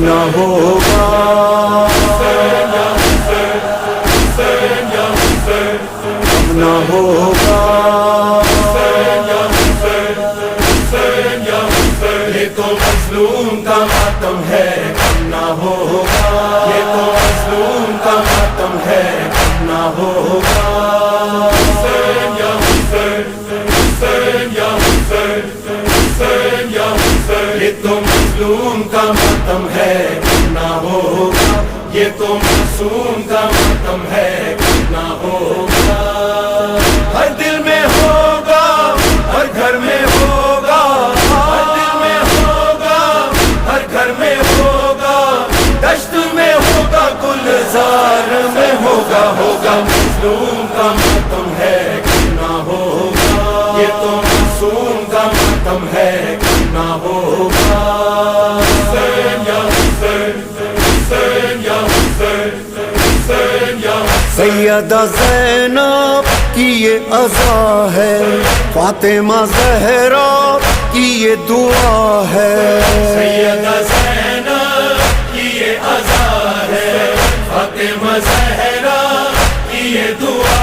نہ ہوگا، نہ ہوگا، یہ تو مظلوم کا ماتم ہے، نہ ہوگا، یہ تو مظلوم کا ماتم ہے، نہ ہوگا، یہ تو مظلوم کا ماتم ہے، نہ ہوگا، یہ تو معصوم کا ماتم ہے، نہ ہوگا، ہر دل میں ہوگا، ہر گھر میں ہوگا، ہر دل میں ہوگا، ہر گھر میں ہوگا، دشت میں ہوگا، گلزار میں ہوگا، ہوگا مظلوم کا ماتم ہے، نہ ہوگا، یہ تو معصوم کا ماتم ہے، نہ ہوگا، سیدہ زینب کی یہ عزا ہے، فاطمہ زہرا کی یہ دعا ہے، سیدہ زینب کی یہ عزا ہے، فاطمہ زہرا کی یہ دعا